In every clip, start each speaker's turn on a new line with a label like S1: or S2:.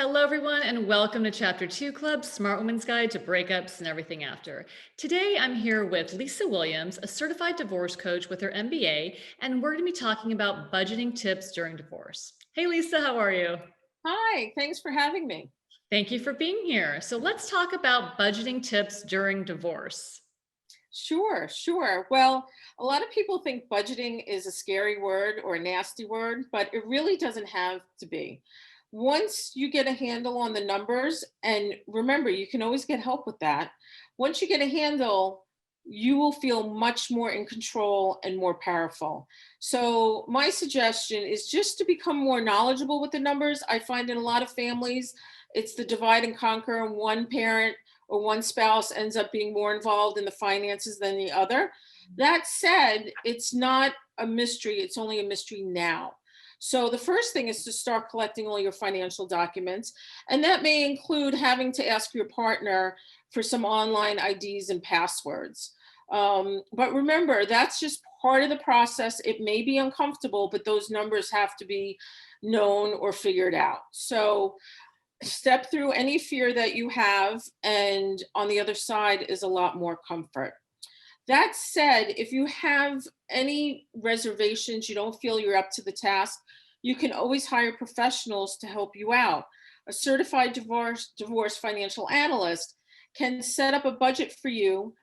S1: Hello, everyone, and welcome to Chapter 2 Club Smart Woman's Guide to Breakups and Everything After. Today, I'm here with Lisa Williams, a certified divorce coach with her MBA, and we're going to be talking about budgeting tips during divorce. Hey, Lisa, how are you?
S2: Hi, thanks for having me.
S1: Thank you for being here. So, let's talk about budgeting tips during divorce.
S2: Sure. Well, a lot of people think budgeting is a scary word or a nasty word, but it really doesn't have to be. Once you get a handle on the numbers, and remember, you can always get help with that. Once you get a handle, you will feel much more in control and more powerful. So, my suggestion is just to become more knowledgeable with the numbers. I find in a lot of families, it's the divide and conquer, and one parent or one spouse ends up being more involved in the finances than the other. That said, it's not a mystery, it's only a mystery now. So the first thing is to start collecting all your financial documents. And that may include having to ask your partner for some online IDs and passwords. But remember, that's just part of the process. It may be uncomfortable, but those numbers have to be known or figured out. So step through any fear that you have, and on the other side is a lot more comfort. That said, if you have any reservations, you don't feel you're up to the task, you can always hire professionals to help you out. A certified divorce financial analyst can set up a budget for you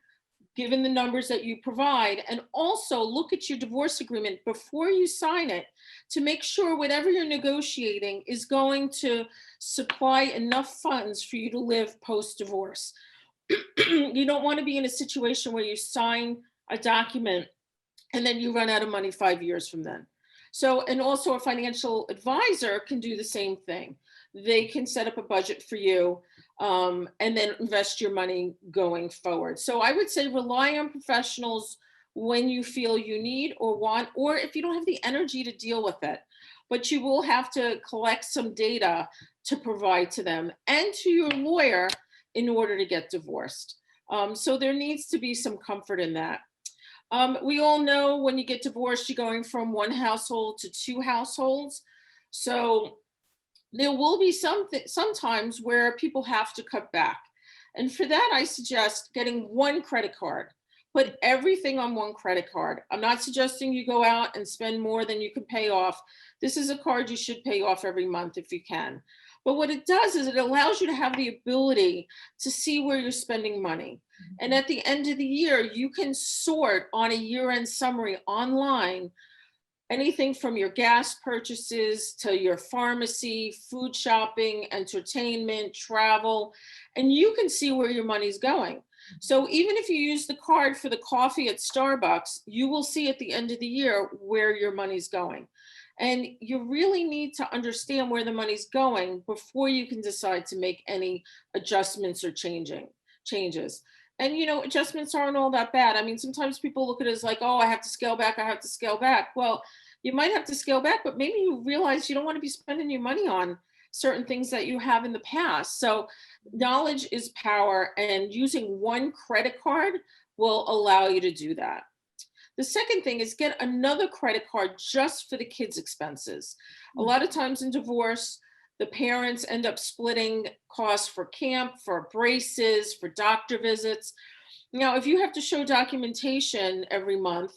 S2: given the numbers that you provide, and also look at your divorce agreement before you sign it to make sure whatever you're negotiating is going to supply enough funds for you to live post divorce. You don't want to be in a situation where you sign a document and then you run out of money 5 years from then. So, and also a financial advisor can do the same thing. They can set up a budget for you, and then invest your money going forward. So I would say rely on professionals when you feel you need or want, or if you don't have the energy to deal with it. But you will have to collect some data to provide to them and to your lawyer in order to get divorced. So there needs to be some comfort in that. We all know when you get divorced, you're going from one household to two households. So there will be sometimes where people have to cut back. And for that, I suggest getting one credit card. Put everything on one credit card. I'm not suggesting you go out and spend more than you can pay off. This is a card you should pay off every month if you can. But what it does is it allows you to have the ability to see where you're spending money. And at the end of the year, you can sort on a year-end summary online anything from your gas purchases to your pharmacy, food shopping, entertainment, travel, and you can see where your money's going. So even if you use the card for the coffee at Starbucks, you will see at the end of the year where your money's going. And you really need to understand where the money's going before you can decide to make any adjustments or changes. And adjustments aren't all that bad. I mean, sometimes people look at it as like, oh, I have to scale back, I have to scale back. Well, you might have to scale back, but maybe you realize you don't want to be spending your money on certain things that you have in the past. So knowledge is power, and using one credit card will allow you to do that. The second thing is get another credit card just for the kids' expenses. A lot of times in divorce, the parents end up splitting costs for camp, for braces, for doctor visits. Now, if you have to show documentation every month,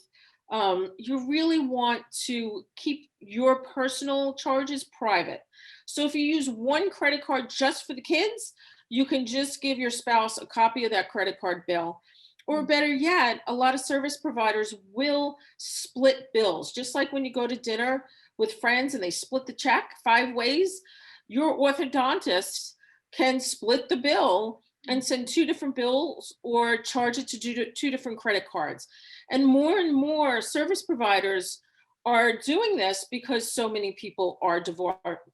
S2: you really want to keep your personal charges private. So if you use one credit card just for the kids, you can just give your spouse a copy of that credit card bill. Or better yet, a lot of service providers will split bills. Just like when you go to dinner with friends and they split the check 5 ways, your orthodontist can split the bill and send two different bills or charge it to two different credit cards. And more service providers are doing this because so many people are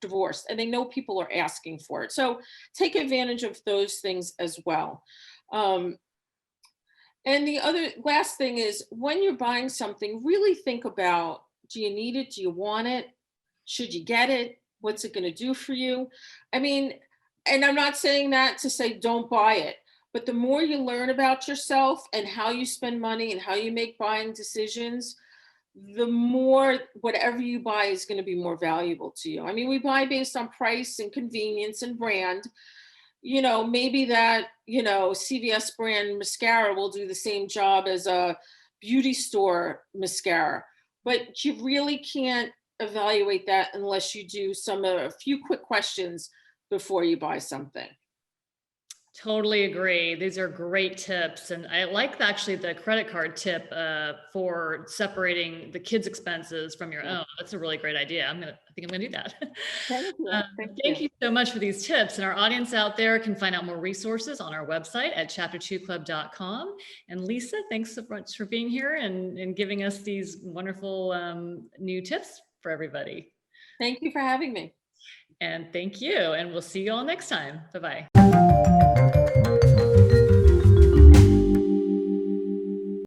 S2: divorced and they know people are asking for it. So take advantage of those things as well. Um, and the other last thing is when you're buying something, really think about, do you need it? Do you want it? Should you get it? What's it going to do for you? I mean, and I'm not saying that to say don't buy it, but the more you learn about yourself and how you spend money and how you make buying decisions, the more whatever you buy is going to be more valuable to you. I mean, we buy based on price and convenience and brand. Maybe that, CVS brand mascara will do the same job as a beauty store mascara, but you really can't evaluate that unless you do a few quick questions before you buy something.
S1: Totally agree. These are great tips. And I like actually the credit card tip for separating the kids' expenses from your
S2: Yeah.
S1: own. That's a really great idea. I think I'm gonna do that.
S2: Thank you. Thank
S1: Thank
S2: you.
S1: you so much for these tips. And our audience out there can find out more resources on our website at chapter2club.com. And Lisa, thanks so much for being here and giving us these wonderful new tips for everybody.
S2: Thank you for having me.
S1: And thank you. And we'll see you all next time. Bye-bye.